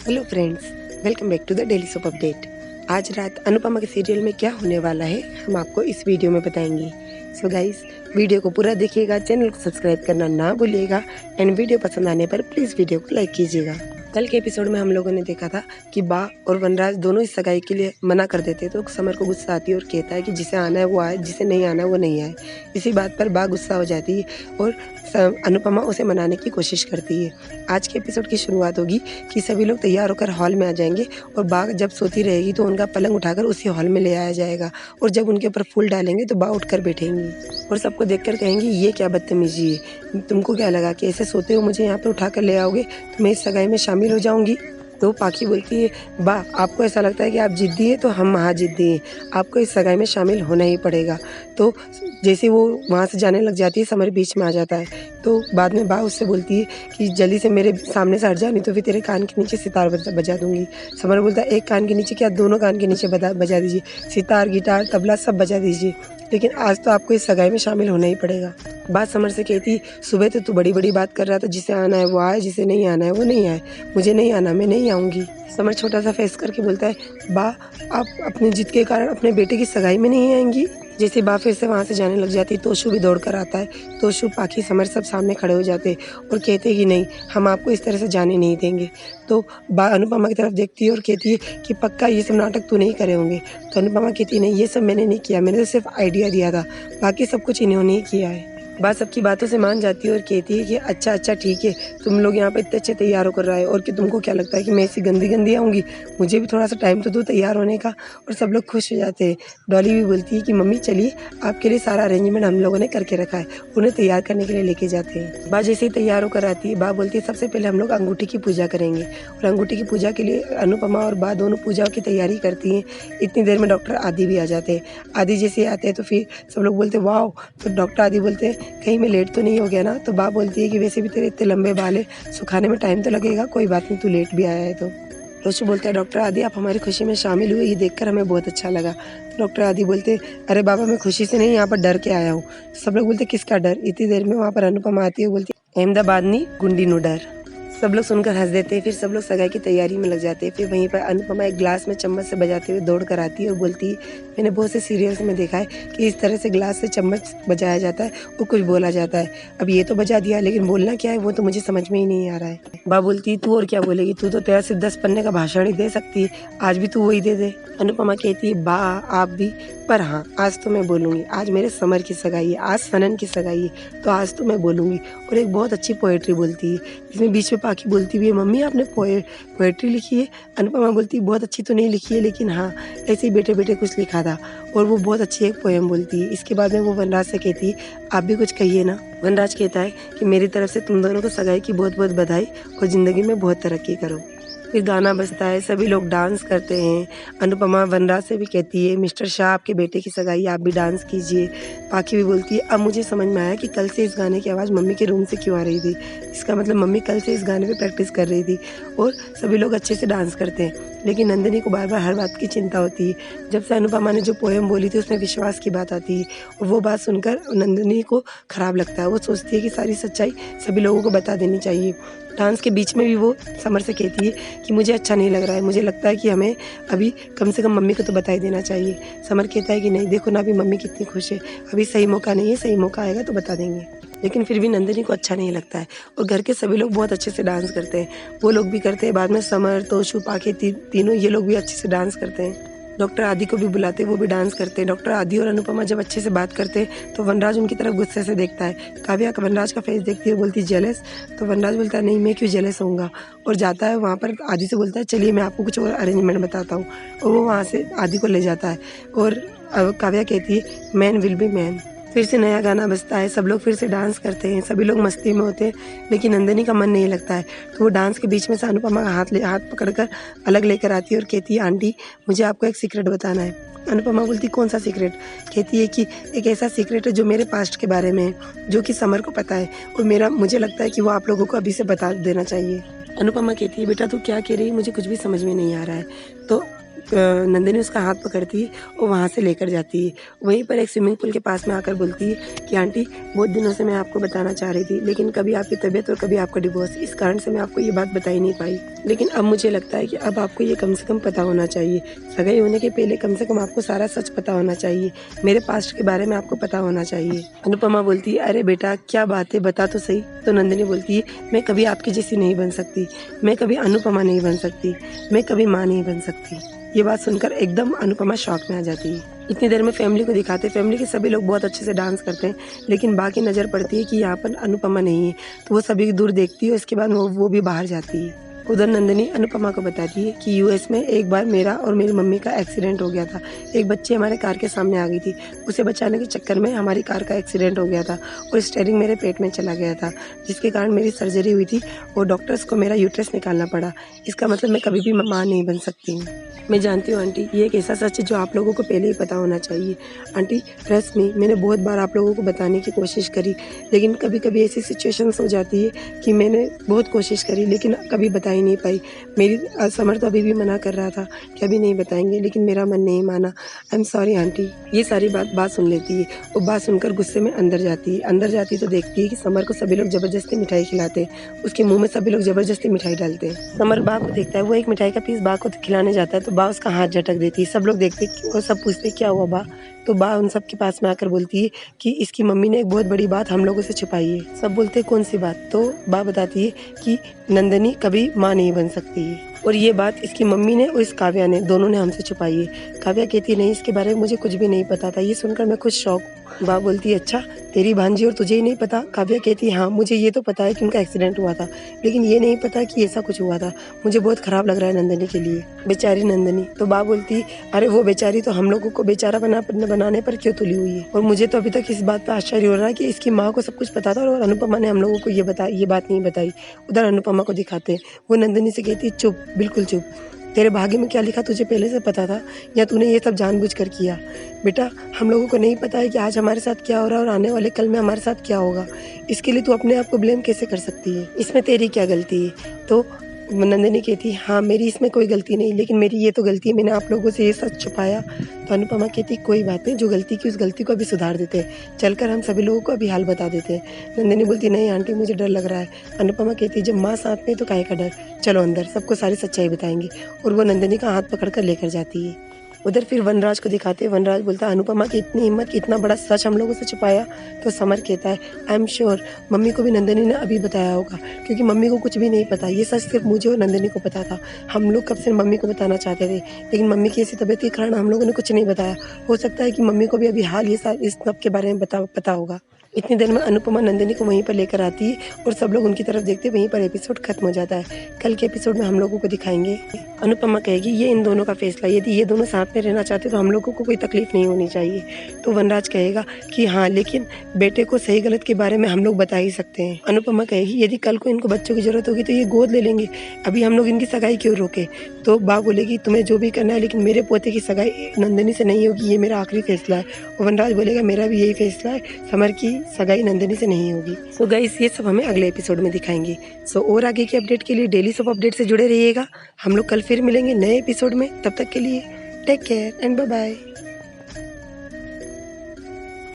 Hello friends, welcome back to the daily soap update. आज रात अनुपमा के सीरियल में क्या होने वाला है हम आपको इस वीडियो में बताएंगे। सो गाइस, वीडियो को पूरा देखिएगा, चैनल को सब्सक्राइब करना ना भूलिएगा एंड वीडियो पसंद आने पर प्लीज़ वीडियो को लाइक कीजिएगा। कल के एपिसोड में हम लोगों ने देखा था कि बा और वनराज दोनों इस सगाई के लिए मना कर देते तो समर को गुस्सा आती है और कहता है कि जिसे आना है वो आए, जिसे नहीं आना है वो नहीं आए। इसी बात पर बा गुस्सा हो जाती है और अनुपमा उसे मनाने की कोशिश करती है। आज के एपिसोड की शुरुआत होगी कि सभी लोग तैयार होकर हॉल में आ जाएंगे और बा जब सोती रहेगी तो उनका पलंग उठाकर उसी हॉल में ले आया जाएगा और जब उनके ऊपर फूल डालेंगे तो बा उठकर बैठेंगी और सबको देखकर कहेंगी ये क्या बदतमीजी है, तुमको क्या लगा कि ऐसे सोते हो मुझे यहाँ पे उठाकर ले आओगे तो मैं इस सगाई में शामिल हो जाऊँगी। तो पाखी बोलती है बा आपको ऐसा लगता है कि आप जिद्दी हैं तो हम वहाँ जिद्दी हैं, आपको इस सगाई में शामिल होना ही पड़ेगा। तो जैसे वो वहाँ से जाने लग जाती है समर बीच में आ जाता है। तो बाद में बा उससे बोलती है कि जल्दी से मेरे सामने से हट जा नहीं तो फिर तेरे कान के नीचे सितार बजा दूंगी। समर बोलता है एक कान के नीचे क्या दोनों कान के नीचे बजा दीजिए, सितार गिटार तबला सब बजा दीजिए, लेकिन आज तो आपको इस सगाई में शामिल होना ही पड़ेगा। बात समर से कहती सुबह तो तू बड़ी बड़ी बात कर रहा था, जिसे आना है वो आए, जिसे नहीं आना है वो नहीं आए, मुझे नहीं आना मैं नहीं आऊँगी। समर छोटा सा फेस करके बोलता है बा आप अपनी जिद के कारण अपने बेटे की सगाई में नहीं आएंगी। जैसे बा फिर से वहाँ से जाने लग जाती तोशु भी दौड़ कर आता है। तोशु पाखी समर सब सामने खड़े हो जाते और कहते कि नहीं हम आपको इस तरह से जाने नहीं देंगे। तो बा अनुपमा की तरफ देखती है और कहती है कि पक्का ये सब नाटक तो नहीं करे होंगे। तो अनुपमा कहती है नहीं ये सब मैंने नहीं किया, मैंने तो सिर्फ आइडिया दिया था, बाकी सब कुछ इन्होंने ही किया है। बा सबकी बातों से मान जाती है और कहती है कि अच्छा ठीक है, तुम लोग यहाँ पे इतने अच्छे तैयार होकर रहे हो और कि तुमको क्या लगता है कि मैं ऐसी गंदी आऊँगी, मुझे भी थोड़ा सा टाइम तो दो तैयार होने का। और सब लोग खुश हो जाते हैं। डॉली भी बोलती है कि मम्मी चलिए आपके लिए सारा अरेंजमेंट हम लोगों ने करके रखा है, उन्हें तैयार करने के लिए लेके जाते हैं। बा जैसे ही तैयार होकर आती है बा बोलती है सबसे पहले हम लोग अंगूठी की पूजा करेंगे और अंगूठी की पूजा के लिए अनुपमा और बा दोनों पूजा की तैयारी करती हैं। इतनी देर में डॉक्टर आदि भी आ जाते हैं। आदि जैसे आते हैं तो फिर सब लोग बोलते वाह, तो डॉक्टर आदि बोलते हैं कहीं मैं लेट तो नहीं हो गया ना। तो बा बोलती है कि वैसे भी तेरे इतने लंबे बाल है, सुखाने में टाइम तो लगेगा, कोई बात नहीं तू लेट भी आया है। तो रोशु बोलता है डॉक्टर आदि आप हमारी खुशी में शामिल हुए, ये देखकर हमें बहुत अच्छा लगा। तो डॉक्टर आदि बोलते अरे बाबा मैं खुशी से नहीं यहाँ पर डर के आया हूँ। सब लोग बोलते किसका डर। इतनी देर में वहाँ पर अनुपमा आती है, बोलती अहमदाबाद नी गुंडी नो डर। सब लोग सुनकर हंस देते हैं। फिर सब लोग सगाई की तैयारी में लग जाते हैं। फिर वहीं पर अनुपमा एक ग्लास में चम्मच से बजाते हुए दौड़ कर आती है और बोलती है मैंने बहुत से सीरियल्स में देखा है कि इस तरह से ग्लास से चम्मच बजाया जाता है और कुछ बोला जाता है। अब ये तो बजा दिया लेकिन बोलना क्या है वो तो मुझे समझ में ही नहीं आ रहा है। बा बोलती तू और क्या बोलेगी, तू तो तेरा सिर्फ 10 पन्ने का भाषण ही दे सकती है, आज भी तू वही दे दे। अनुपमा कहती है बा आप भी, पर हाँ आज तो मैं बोलूँगी, आज मेरे समर की सगाई है, आज सनन की सगाई है तो आज तो मैं बोलूँगी। और एक बहुत अच्छी पोएट्री बोलती है जिसमें बीच में पाखी बोलती भी है मम्मी आपने पोएट्री लिखी है। अनुपमा बोलती है बहुत अच्छी तो नहीं लिखी है लेकिन हाँ ऐसे ही बेटे बेटे कुछ लिखा था, और वो बहुत अच्छी एक पोएम बोलती है। इसके बाद में वो वनराज से कहती है आप भी कुछ कहिए ना। वनराज कहता है कि मेरी तरफ से तुम दोनों को सगाई की बहुत बहुत बधाई और ज़िंदगी में बहुत तरक्की करो। फिर गाना बजता है, सभी लोग डांस करते हैं। अनुपमा वनराज से भी कहती है मिस्टर शाह आपके बेटे की सगाई आप भी डांस कीजिए। पाखी भी बोलती है अब मुझे समझ में आया कि कल से इस गाने की आवाज़ मम्मी के रूम से क्यों आ रही थी, इसका मतलब मम्मी कल से इस गाने पे प्रैक्टिस कर रही थी। और सभी लोग अच्छे से डांस करते हैं लेकिन नंदिनी को बार बार हर बात की चिंता होती है। जब से अनुपमा ने जो पोएम बोली थी उसमें विश्वास की बात आती है और वो बात सुनकर नंदिनी को खराब लगता है। वो सोचती है कि सारी सच्चाई सभी लोगों को बता देनी चाहिए। डांस के बीच में भी वो समर से कहती है कि मुझे अच्छा नहीं लग रहा है, मुझे लगता है कि हमें अभी कम से कम मम्मी को तो बता ही देना चाहिए। समर कहता है कि नहीं देखो ना अभी मम्मी कितनी खुश है, अभी सही मौका नहीं है, सही मौका आएगा तो बता देंगे। लेकिन फिर भी नंदिनी को अच्छा नहीं लगता है और घर के सभी लोग बहुत अच्छे से डांस करते हैं, वो लोग भी करते हैं। बाद में समर तोशु पाखी तीनों ये लोग भी अच्छे से डांस करते हैं। डॉक्टर आदि को भी बुलाते हैं, वो भी डांस करते हैं। डॉक्टर आदि और अनुपमा जब अच्छे से बात करते हैं तो वनराज उनकी तरफ गुस्से से देखता है। काव्या वनराज का फेस देखती है, बोलती जेलस। तो वनराज बोलता है नहीं मैं क्यों जेलस होऊंगा, और जाता है वहाँ पर आदि से बोलता है चलिए मैं आपको कुछ और अरेंजमेंट बताता हूँ, और वो वहाँ से आदि को ले जाता है। और काव्या कहती है मैन विल बी मैन। फिर से नया गाना बजता है, सब लोग फिर से डांस करते हैं, सभी लोग मस्ती में होते हैं लेकिन नंदिनी का मन नहीं लगता है। तो वो डांस के बीच में से अनुपमा का हाथ पकड़कर अलग लेकर आती है और कहती है आंटी मुझे आपको एक सीक्रेट बताना है। अनुपमा बोलती कौन सा सीक्रेट। कहती है कि एक ऐसा सीक्रेट है जो मेरे पास्ट के बारे में है, जो कि समर को पता है और मुझे लगता है कि वो आप लोगों को अभी से बता देना चाहिए। अनुपमा कहती है बेटा तू क्या कह रही है, मुझे कुछ भी समझ में नहीं आ रहा है। तो नंदिनी उसका हाथ पकड़ती है और वहाँ से लेकर जाती है। वहीं पर एक स्विमिंग पूल के पास में आकर बोलती है कि आंटी, बहुत दिनों से मैं आपको बताना चाह रही थी, लेकिन कभी आपकी तबीयत और कभी आपका डिवोर्स, इस कारण से मैं आपको ये बात बता ही नहीं पाई। लेकिन अब मुझे लगता है कि अब आपको ये कम से कम पता होना चाहिए। सगाई होने के पहले कम से कम आपको सारा सच पता होना चाहिए। मेरे पास्ट के बारे में आपको पता होना चाहिए। अनुपमा बोलती है, अरे बेटा क्या बात है, बता तो सही। तो नंदिनी बोलती है, मैं कभी आपकी जैसी नहीं बन सकती, मैं कभी अनुपमा नहीं बन सकती, मैं कभी माँ नहीं बन सकती। ये बात सुनकर एकदम अनुपमा शॉक में आ जाती है। इतनी देर में फैमिली को दिखाते, फैमिली के सभी लोग बहुत अच्छे से डांस करते हैं, लेकिन बाकी नज़र पड़ती है कि यहाँ पर अनुपमा नहीं है। तो वो सभी दूर देखती है, उसके बाद वो भी बाहर जाती है। उधर नंदिनी अनुपमा को बताती है कि यूएस में एक बार मेरा और मेरी मम्मी का एक्सीडेंट हो गया था। एक बच्ची हमारे कार के सामने आ गई थी, उसे बचाने के चक्कर में हमारी कार का एक्सीडेंट हो गया था और स्टीयरिंग मेरे पेट में चला गया था, जिसके कारण मेरी सर्जरी हुई थी और डॉक्टर्स को मेरा यूट्रस निकालना पड़ा। इसका मतलब मैं कभी भी माँ नहीं बन सकती हूँ। मैं जानती हूँ आंटी, ये एक ऐसा सच है जो आप लोगों को पहले ही पता होना चाहिए। आंटी ट्रस्ट मी, मैंने बहुत बार आप लोगों को बताने की कोशिश करी, लेकिन कभी कभी ऐसी सिचुएशंस हो जाती है कि मैंने बहुत कोशिश करी लेकिन कभी बता ही नहीं पाई। मेरी समर तो अभी भी मना कर रहा था कि अभी नहीं बताएंगे, लेकिन मेरा मन नहीं माना। I am sorry aunty. ये सारी बात सुन लेती है और बात सुनकर गुस्से में अंदर जाती है। अंदर जाती तो देखती है कि समर को सभी लोग ज़बरदस्ती मिठाई खिलाते हैं, उसके मुंह में सभी लोग ज़बरदस्ती मिठाई डालते हैं। समर बा को देखता है, वो एक मिठाई का पीस बा को खिलाने जाता है तो बा उसका हाथ झटक देती है। सब लोग देखते और सब पूछते क्या हुआ बा। तो बा उन सब के पास में आकर बोलती है कि इसकी मम्मी ने एक बहुत बड़ी बात हम लोगों से छुपाई है। सब बोलते कौन सी बात। तो बा बताती है कि नंदिनी कभी माँ नहीं बन सकती है और ये बात इसकी मम्मी ने और इस काव्या ने, दोनों ने हमसे छुपाई है। काव्या कहती नहीं, इसके बारे में मुझे कुछ भी नहीं पता था। ये सुनकर मैं खुद शौक। बा बोलती है, अच्छा तेरी भांजी और तुझे ही नहीं पता। काव्या कहती हाँ, मुझे ये तो पता है कि उनका एक्सीडेंट हुआ था, लेकिन ये नहीं पता कि ऐसा कुछ हुआ था। मुझे बहुत खराब लग रहा है नंदिनी के लिए, बेचारी नंदिनी। तो बा बोलती, अरे वो बेचारी तो हम लोगों को बेचारा बनाने पर क्यों तुली हुई है। और मुझे तो अभी तक इस बात पर आश्चर्य हो रहा है कि इसकी माँ को सब कुछ पता था और अनुपमा ने हम लोगों को ये बात नहीं बताई। उधर अनुपमा को दिखाते, वो नंदिनी से कहती, चुप, बिल्कुल चुप। तेरे भाग्य में क्या लिखा तुझे पहले से पता था या तूने ये सब जानबूझकर किया? बेटा हम लोगों को नहीं पता है कि आज हमारे साथ क्या हो रहा है और आने वाले कल में हमारे साथ क्या होगा। इसके लिए तू अपने आप को ब्लेम कैसे कर सकती है? इसमें तेरी क्या गलती है? तो नंदिनी कहती हाँ, मेरी इसमें कोई गलती नहीं, लेकिन मेरी ये तो गलती है, मैंने आप लोगों से ये सच छुपाया। तो अनुपमा कहती कोई बात नहीं, जो गलती की उस गलती को अभी सुधार देते हैं, चलकर हम सभी लोगों को अभी हाल बता देते हैं। नंदिनी बोलती नहीं आंटी, मुझे डर लग रहा है। अनुपमा कहती जब माँ साथ में तो काहे का डर, चलो अंदर, सबको सारी सच्चाई बताएंगे। और वो नंदिनी का हाथ पकड़कर लेकर जाती है। उधर फिर वनराज को दिखाते हैं। वनराज बोलता है अनुपमा की इतनी हिम्मत कि इतना बड़ा सच हम लोगों से छुपाया। तो समर कहता है आई एम श्योर मम्मी को भी नंदिनी ने अभी बताया होगा, क्योंकि मम्मी को कुछ भी नहीं पता। ये सच सिर्फ मुझे और नंदिनी को पता था। हम लोग कब से मम्मी को बताना चाहते थे, लेकिन मम्मी की ऐसी तबीयत के कारण हम लोगों ने कुछ नहीं बताया। हो सकता है कि मम्मी को भी अभी हाल ये इस सब के बारे में पता होगा। इतनी देर में अनुपमा नंदिनी को वहीं पर लेकर आती है और सब लोग उनकी तरफ देखते, वहीं पर एपिसोड खत्म हो जाता है। कल के एपिसोड में हम लोगों को दिखाएंगे। अनुपमा कहेगी ये इन दोनों का फैसला, यदि ये दोनों साथ में रहना चाहते तो हम लोगों को कोई तकलीफ नहीं होनी चाहिए। तो वनराज कहेगा कि हाँ, लेकिन बेटे को सही गलत के बारे में हम लोग बता ही सकते हैं। अनुपमा कहेगी यदि कल को इनको बच्चों की जरूरत होगी तो ये गोद ले लेंगे, अभी हम लोग इनकी सगाई क्यों रोके। तो बा बोलेगी तुम्हें जो भी करना है, लेकिन मेरे पोते की सगाई नंदिनी से नहीं होगी, ये मेरा आखिरी फैसला है। और वनराज बोलेगा मेरा भी यही फैसला है, समर की सगाई नंदिनी से नहीं होगी। सो गाइस ये सब हमें अगले एपिसोड में दिखाएंगे। सो और आगे की अपडेट के लिए डेली सोप अपडेट से जुड़े रहिएगा। हम लोग कल फिर मिलेंगे नए एपिसोड में, तब तक के लिए take care and bye bye.